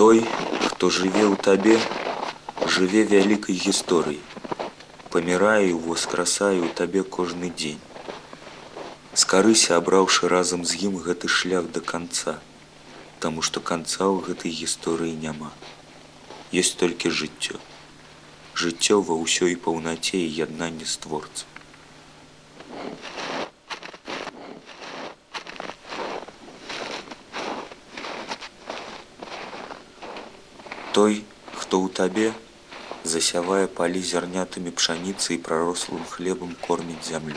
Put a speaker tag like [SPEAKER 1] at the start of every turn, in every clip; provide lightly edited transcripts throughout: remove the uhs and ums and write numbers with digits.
[SPEAKER 1] Той, хто жыве ў табе, жыве вялікай гісторыяй. Памірае і воскрасае ў табе кожны дзень. Скарыся, абраўшы разам з ім гэты шлях да канца, таму што канца ў гэтай гісторыі няма. Ёсць толькі жыццё. Жыццё ва ўсёй паўнаце і яднанні з Творцам. Той, хто ў табе, засявае палі зярнятамі пшаніцы і прарослым хлебам корміць зямлю.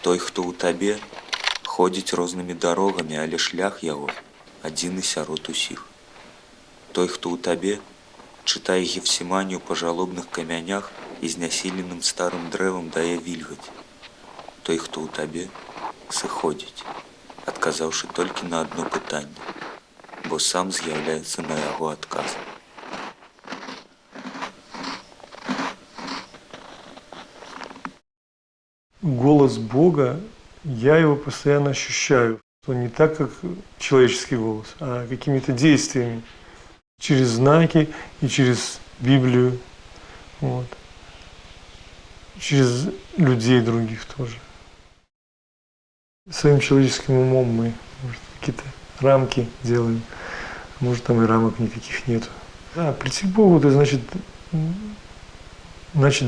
[SPEAKER 1] Той, хто ў табе, ходзіць рознымі дарогамі, але шлях яго адзіны сярод усіх. Той, хто ў табе, чытае Гефсіманію па жалобных камянях і знясіленым старым дрэвам дае вільгаць. Той, хто ў табе, сыходзіць, адказаўшы толькі на адно пытанне, бо сам з'яўляецца на яго адказ.
[SPEAKER 2] Голос Бога, я его постоянно ощущаю. Он не так, как человеческий голос, а какими-то действиями. Через знаки и через Библию. Вот. Через людей других тоже. Своим человеческим умом мы, может, какие-то рамки делаем. Может, там и рамок никаких нету. Да, прийти к Богу, это значит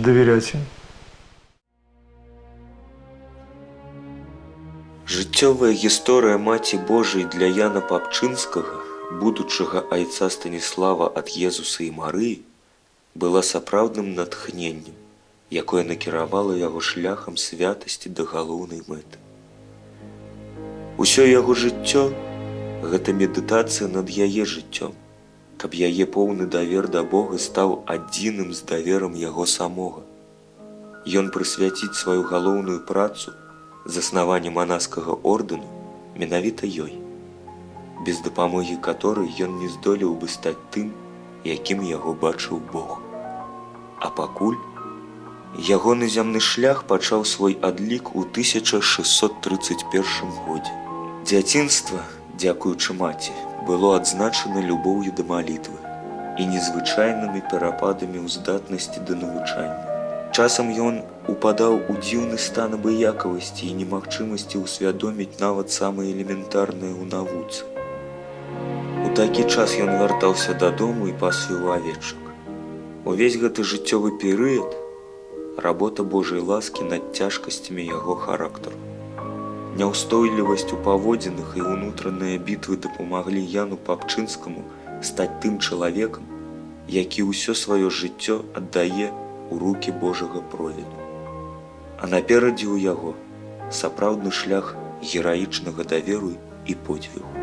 [SPEAKER 2] доверять Ему.
[SPEAKER 1] Жыццёвая гісторыя Маці Божай для Яна Папчынскага, будучага айца Станіслава ад Езуса і Марыі, была сапраўдным натхненнем, якое накіравала яго шляхам святасці да галоўнай мэты. Усё яго жыццё – гэта медытацыя над яе жыццём, каб яе поўны давер да Бога стаў адзіным з даверам яго самога. Ён прысвяціць сваю галоўную працу заснаванне манаскага ордэну менавіта ёй, без дапамогі каторай ён не здолеў бы стаць тым, якім яго бачыў Бог. А пакуль ягоны зямны шлях пачаў свой адлік у 1631 годзе. Дзяцінства, дзякуючы маці, было адзначана любоўю да малітвы і незвычайнымі перападамі ў здатнасці да навучання. Часам ён упадаў у дзіўны стан абыякавасці і немагчымасці ўсвядоміць нават самае элементарнае ў навуцы. У такі час ён вяртаўся дадому і пасвіў авечак. Увесь гэты жыццёвы перыяд – работа Божай ласкі над цяжкасцямі яго характару. Няўстойлівасць у паводзінах і ўнутраныя бітвы дапамаглі Яну Папчынскаму стаць тым чалавекам, які ўсё сваё жыццё аддае у рукі Божага провіду. А наперадзе ў яго сапраўдны шлях гераічнага даверу і подзвігу.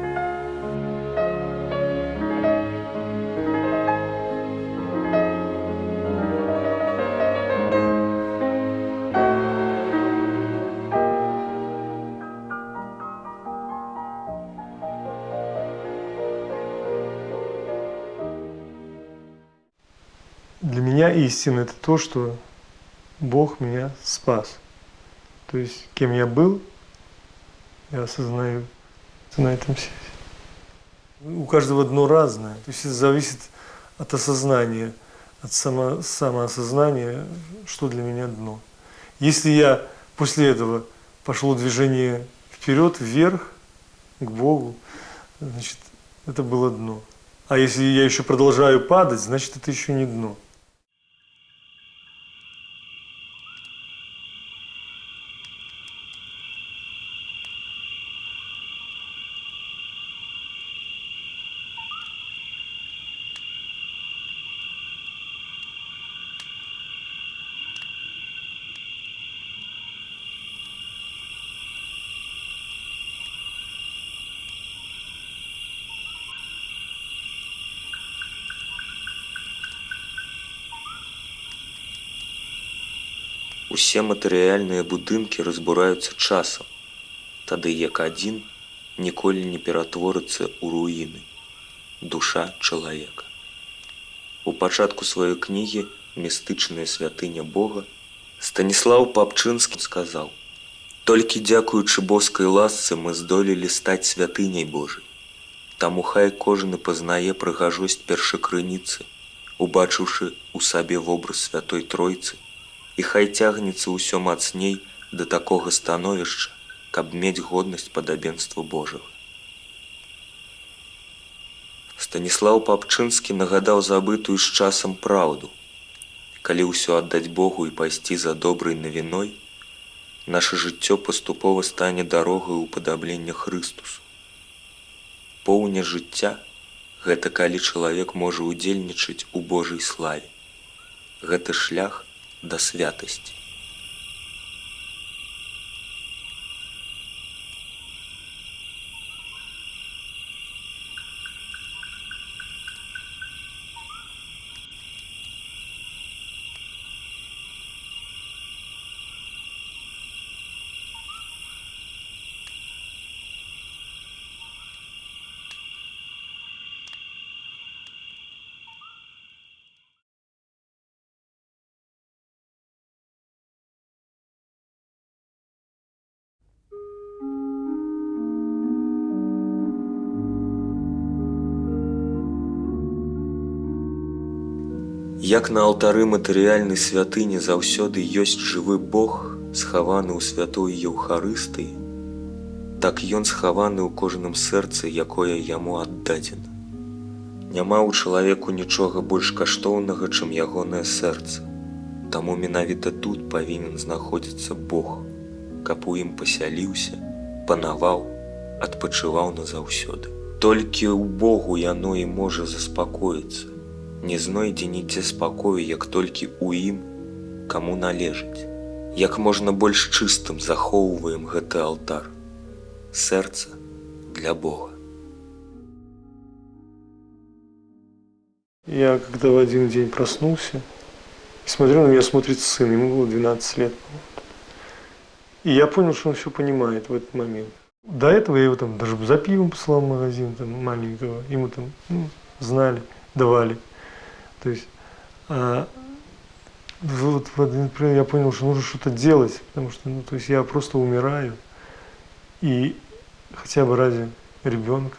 [SPEAKER 2] Для меня истина – это то, что Бог меня спас. То есть, кем я был, я осознаю на этом свете. У каждого дно разное. То есть, это зависит от осознания, от самоосознания, что для меня дно. Если я после этого пошло движение вперед, вверх, к Богу, значит, это было дно. А если я еще продолжаю падать, значит, это еще не дно.
[SPEAKER 1] Усе матэрыяльныя будынкі разбураюцца часам, тады як адзін ніколі не ператворыцца ў руіны – душа чалавека. У пачатку сваёй кнігі «Містычная святыня Бога» Станіслаў Папчынскі сказаў: «Толькі дзякуючы боскай ласцы мы здолелі стаць святыняй Божай. Таму хай кожны пазнае прыгажосць першакрыніцы, убачыўшы ў сабе вобраз Святой Тройцы, і хай цягнецца ўсё мацней да такога становішча, каб мець годнасць падабенства Божага. Станіслаў Папчынскі нагадаў забытую з часам праўду. Калі ўсё аддаць Богу і пайсці за добрай навіной, наша жыццё паступова стане дарогай упадаблення Хрыстусу. Поўня жыцця – гэта калі чалавек можа ўдзельнічаць у Божай славе. Гэта шлях да святасці. Як на алтары матэрыяльнай святыні заўсёды ёсць жывы Бог, схаваны ў святой Еўхарыстыі, так ён схаваны ў кожным сэрцы, якое яму аддадзена. Няма ў чалавеку нічога больш каштоўнага, чым ягонае сэрца. Таму менавіта тут павінен знаходзіцца Бог, каб у ім пасяліўся, панаваў, адпачываў назаўсёды. Толькі ў Богу яно і можа заспакоіцца. Не знойдзе нідзе спакою, як толькі ў ім, каму належыць. Як можна больш чыстым захоўваем гэты алтар. Сэрца для Бога.
[SPEAKER 2] Я когда в один день проснулся и смотрю, на меня смотрит сын, ему было 12 лет. И я понял, что он все понимает в этот момент. До этого я его там даже за пивом послал в магазин, там, маленького, ему там знали, давали. То есть вот в один момент я понял, что нужно что-то делать, потому что то есть я просто умираю. И хотя бы ради ребенка.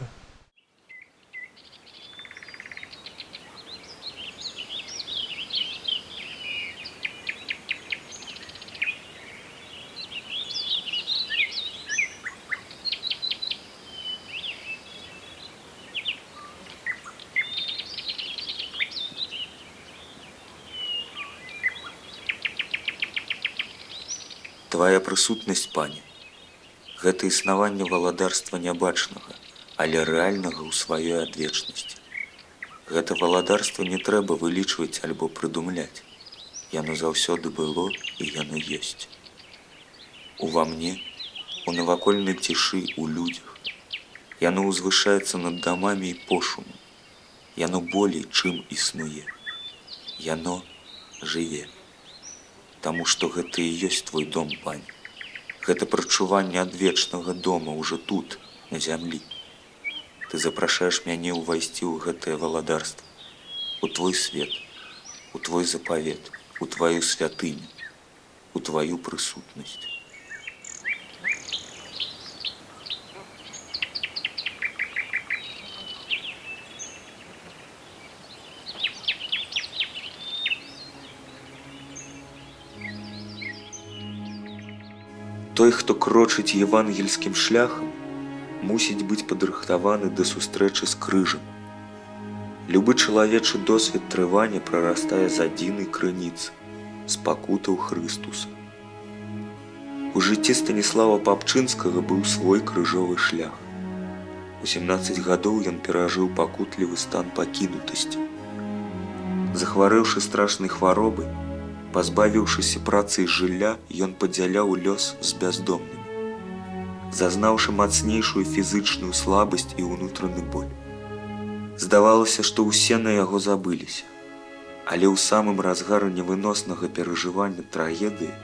[SPEAKER 1] Твая прысутнасць, Пане, гэта існаванне валадарства нябачнага, але рэальнага ў сваёй адвечнасці. Гэта валадарства не трэба вылічваць альбо прыдумляць. Яно заўсёды было і яно ёсць. Ува мне, у навакольнай цішы, у людзях. Яно ўзвышаецца над дамамі і пошумам. Яно болей, чым існуе. Яно жыве. Таму што гэта і ёсць твой дом, Пане. Гэта прачуванне адвечнага дома ўжо тут, на зямлі. Ты запрашаеш мяне ўвайсці ў гэтае валадарства, у твой свет, у твой запавет, у тваю святыню, у тваю прысутнасць. Той, хто крочыць евангельскім шляхам, мусіць быць падрыхтаваны да сустрэчы з крыжам. Любы чалавечы досвед трывання прарастае з адзінай крыніцы, з пакутаў Хрыстуса. У жыцці Станіслава Папчынскага быў свой крыжовы шлях. У 17 гадоў ён перажыў пакутлівы стан пакінутасці. Захварэўшы страшнай хваробай, пазбавіўшыся працы і жылля, ён падзяляў лёс з бяздомнымі, зазнаўшы мацнейшую фізычную слабасць і ўнутраны боль. Здавалася, што ўсе на яго забыліся, але ў самым разгары невыноснага перажывання трагедыі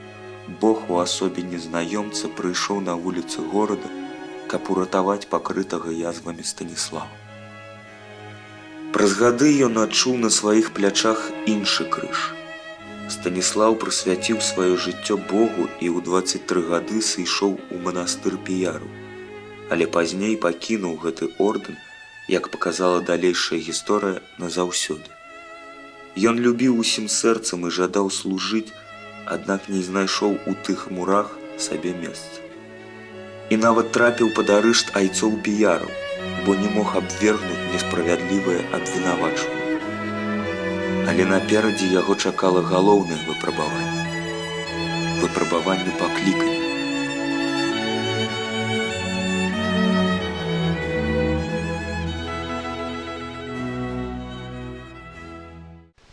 [SPEAKER 1] Бог у асобе незнаёмца прыйшоў на вуліцы горада, каб уратаваць пакрытага язвамі Станіслава. Праз гады ён адчуў на сваіх плячах іншы крыж. Станіслаў прысвяціў сваё жыццё Богу і ў 23 гады сышоў у манастыр Піяру, але пазней пакінуў гэты ордэн як паказала далейшая гісторыя, назаўсёды. Ён любіў усім сэрцам і жадаў служыць, аднак не знайшоў у тых мурах сабе месца. І нават трапіў пад арышт айцоў піяраў, бо не мог абвергнуць несправядлівае абвінавачванне. Але наперадзе яго чакала галоўнае выпрабаванне. Выпрабаванне паклікання.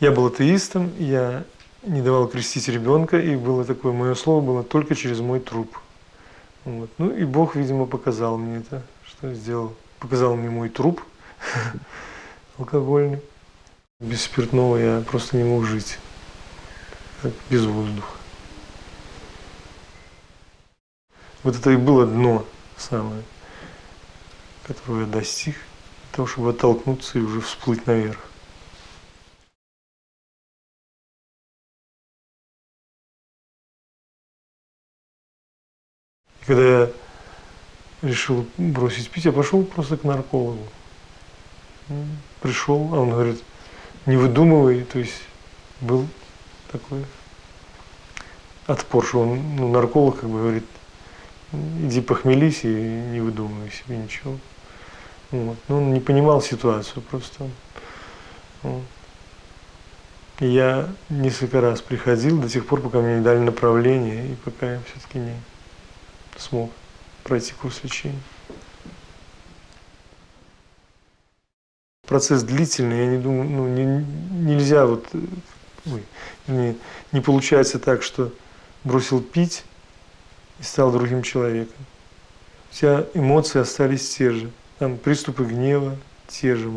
[SPEAKER 2] Я был атеистом, я не давал крестить ребенка, и было такое, мое слово было только через мой труп. Вот. Ну и Бог, видимо, показал мне это, что сделал. Показал мне мой труп алкогольный. Без спиртного я просто не мог жить, как без воздуха. Вот это и было дно самое, которого я достиг, для того, чтобы оттолкнуться и уже всплыть наверх. И когда я решил бросить пить, я пошел просто к наркологу. Пришел, а он говорит, не выдумывай, то есть был такой отпор, что он, нарколог как бы говорит, иди похмелись и не выдумывай себе ничего. Вот. Но он не понимал ситуацию просто. Вот. И я несколько раз приходил до тех пор, пока мне не дали направление, и пока я все-таки не смог пройти курс лечения. Процесс длительный, я не думаю, нельзя вот, не получается так, что бросил пить и стал другим человеком. У тебя эмоции остались те же, там приступы гнева те же,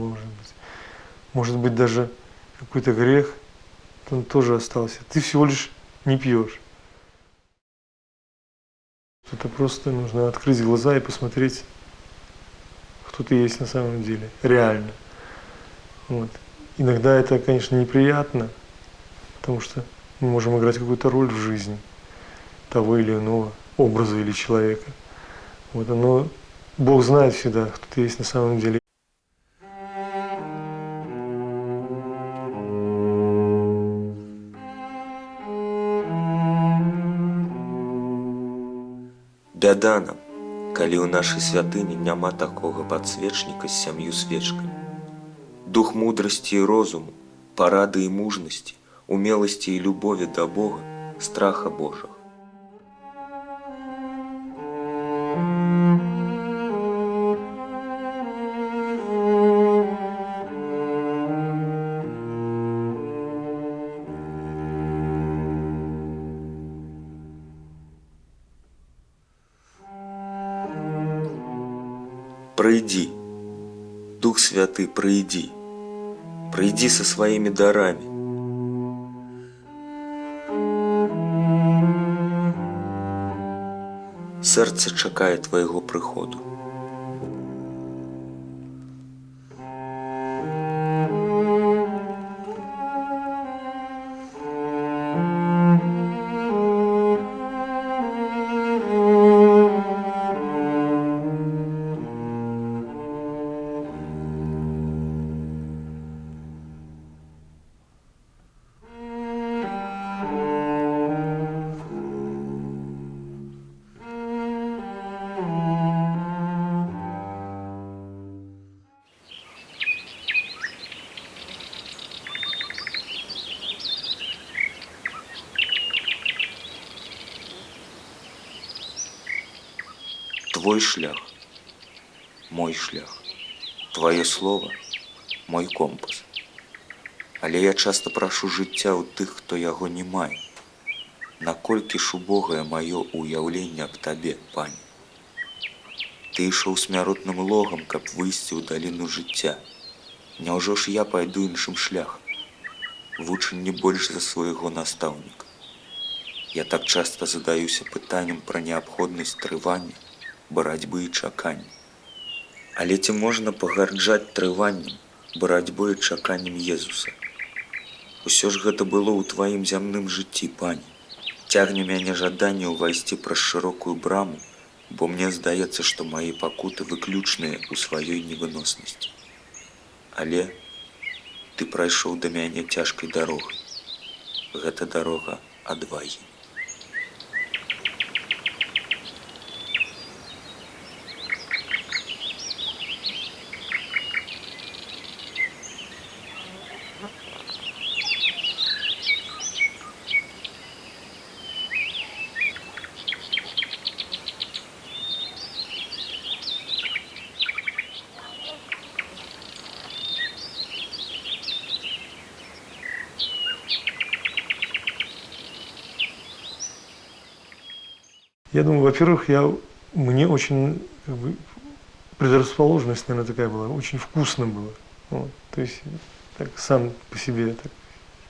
[SPEAKER 2] может быть даже какой-то грех, он тоже остался. Ты всего лишь не пьешь. Это просто нужно открыть глаза и посмотреть, кто ты есть на самом деле, реально. Вот. Иногда это, конечно, неприятно, потому что мы можем играть какую-то роль в жизни того или иного образа или человека. Вот. Но Бог знает всегда, кто ты есть на самом деле.
[SPEAKER 1] Бяда нам, калі ў нашай святыні няма такога падсвечніка з 7 свечкамі. Дух мудрасці і розуму, парады і мужнасці, умеласці і любові да Бога, страха Божага. Прыйдзі, Дух Святы, прыйдзі, прыйдзі са сваімі дарамі. Сэрца чакае твайго прыходу. Твой шлях, мой шлях, твое слово, мой компас. Але я часто прашу жыцця ў тых, хто яго не мае. Наколькі ж убогае маё ўяўленне аб табе, Пане. Ты ішоў смяротным логам, каб выйсці ў даліну жыцця. Няўжо ж я пайду іншым шляхам, вучанні больш за свайго настаўніка. Я так часто задаюся пытаннем пра неабходнасць трывання, барацьбы і чакання. Але ці можна пагарджаць трываннем, барацьбой і чаканнем Езуса? Усё ж гэта было ў тваім зямным жыцці, Пане. Цягне мяне жаданне ўвайсці праз шырокую браму, бо мне здаецца, што мае пакуты выключныя ў сваёй невыноснасці. Але ты прайшоў да мяне цяжкай дарогай. Гэта дарога адвагі.
[SPEAKER 2] Я думаю, во-первых, мне очень предрасположенность, наверное, такая была, очень вкусно было. Вот. То есть так, сам по себе так,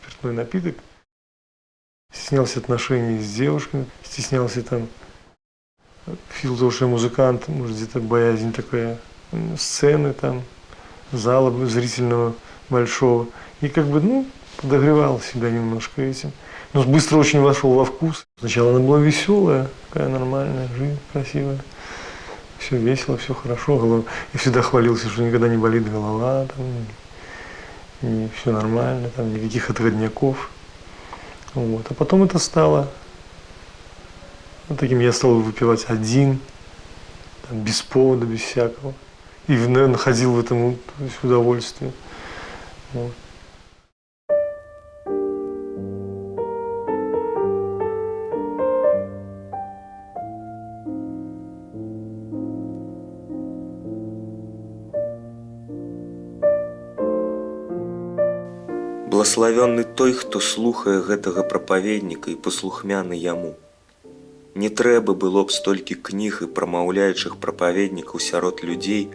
[SPEAKER 2] спиртной напиток. Стеснялся отношений с девушками, стеснялся там, в силу того, что я музыкант, может, где-то боязнь такая, сцены там, зала зрительного большого. И как бы, подогревал себя немножко этим. Но быстро очень вошел во вкус. Сначала она была веселая, такая нормальная, жизнь красивая. Все весело, все хорошо. Я всегда хвалился, что никогда не болит голова, там, и все нормально, там, никаких отходняков. Вот. А потом это стало таким, я стал выпивать один, там, без повода, без всякого. И, наверное, находил в этом удовольствие. Вот.
[SPEAKER 1] Благословенны той, хто слухае гэтага прапаведніка і паслухмяны яму. Не трэба было б столькі кніг і прамаўляючых прапаведнікаў сярод людзей,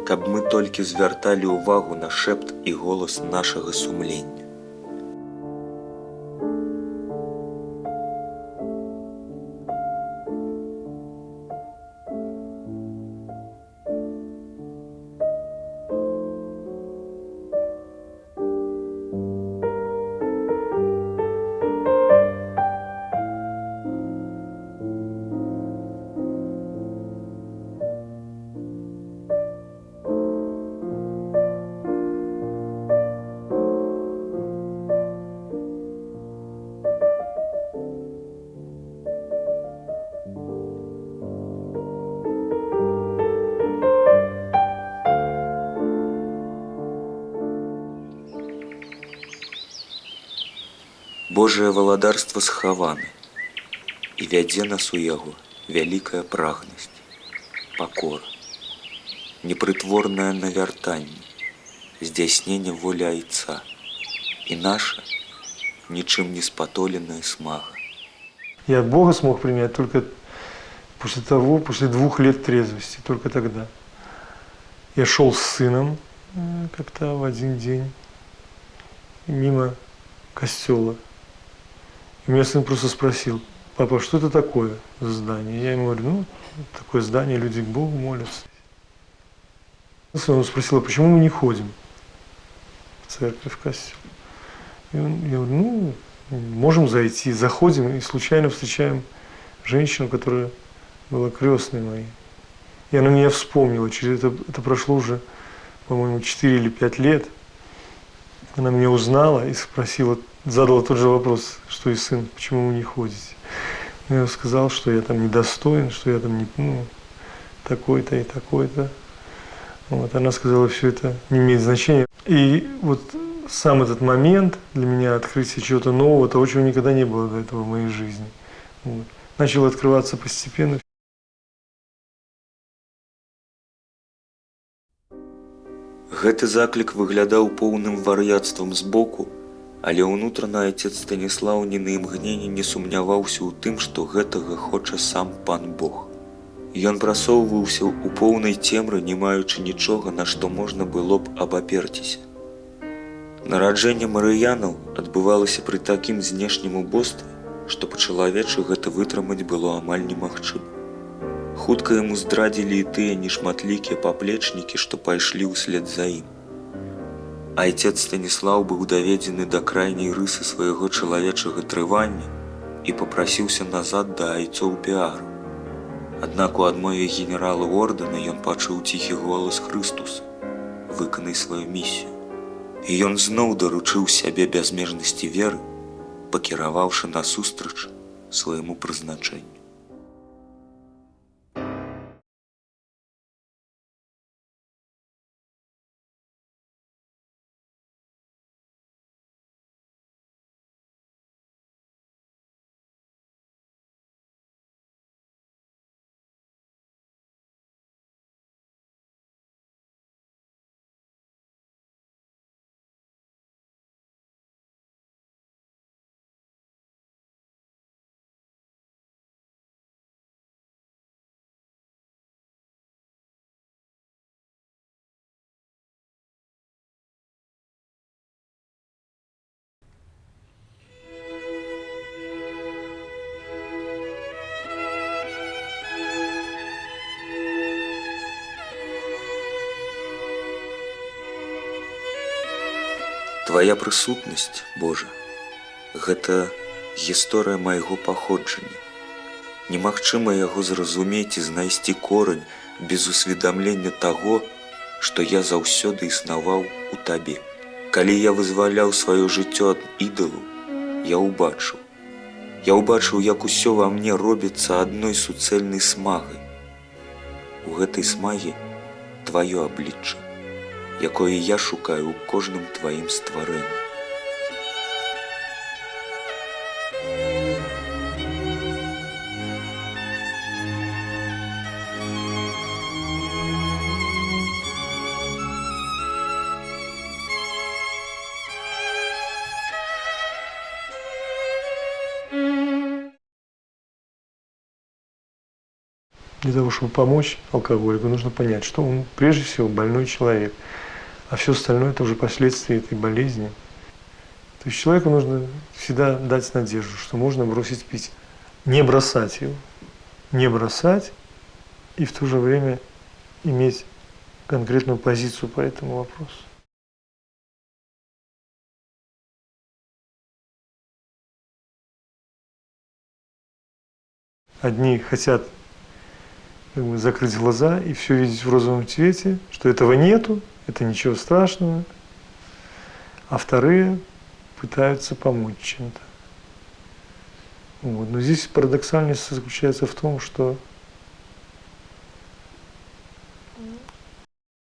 [SPEAKER 1] каб мы толькі звярталі ўвагу на шэпт і голас нашага сумлення. Божае валадарства схавана, і вядзе нас у яго вялікая прагнасць, пакора, непрытворнае навяртанне, здзяйсненне волі Айца і наша нічым не спатоленая смага.
[SPEAKER 2] Я от Бога смог принять только после 2 лет трезвости, только тогда. Я шел с сыном как-то в один день мимо костела. И меня сын просто спросил: папа, что это такое за здание? Я ему говорю: такое здание, люди к Богу молятся. Он спросил: а почему мы не ходим в церковь, в костел? И я говорю: можем зайти. Заходим и случайно встречаем женщину, которая была крестной моей. И она меня вспомнила. Это прошло уже, по-моему, 4 или 5 лет. Она меня узнала и спросила, задала тот же вопрос, что и сын: почему вы не ходите? Я сказал, что я там недостоин, что я там не, такой-то и такой-то. Вот. Она сказала, все это не имеет значения. И вот сам этот момент для меня, открытие чего-то нового, того, чего никогда не было до этого в моей жизни. Вот. Начало открываться постепенно.
[SPEAKER 1] Гэты заклік выглядаў поўным вар'яцтвам збоку, але ўнутрана отец Станіслаў ні на імгненне не сумняваўся ў тым, што гэтага хоча сам пан Бог. Ён прасоўваўся ў поўнай цемры, не маючы нічога, на што можна было б абаперціся. Нараджэнне марыянаў адбывалася пры такім знешнім убостве, што па-чалавечы гэта вытрымаць было амаль немагчыма. Хутка яму здрадзілі і тыя нешматлікія паплечнікі, што пайшлі ўслед за ім. Айцец Станіслаў быў даведзены да крайняй рысы свайго чалавечага трывання і папрасіўся назад да айцоў піару. Аднак у адмове генерала ордэна ён пачуў ціхі голас Хрыстуса: «Выканай сваю місію». І ён зноў даручыў сябе бязмежнасці веры, пакіраваўшы насустрач свайму прызначэнню. Твая прысутнасць, Божа, гэта гісторыя майго паходжання. Немагчыма яго зразумець і знайсці корань без усведамлення таго, што я заўсёды існаваў у табе. Калі я вызваляў сваё жыццё ад ідалу, я ўбачыў, як усё ва мне робіцца адной суцэльнай смагай. У гэтай смагі тваё аблічча, якое я шукаю ў кожным тваім стварэнні.
[SPEAKER 2] Для того, чтобы помочь алкоголику, нужно понять, что он прежде всего больной человек, а все остальное это уже последствия этой болезни. То есть человеку нужно всегда дать надежду, что можно бросить пить, не бросать его, не бросать и в то же время иметь конкретную позицию по этому вопросу. Одни хотят закрыть глаза и все видеть в розовом цвете, что этого нету, это ничего страшного, а вторые пытаются помочь чем-то. Вот. Но здесь парадоксальность заключается в том, что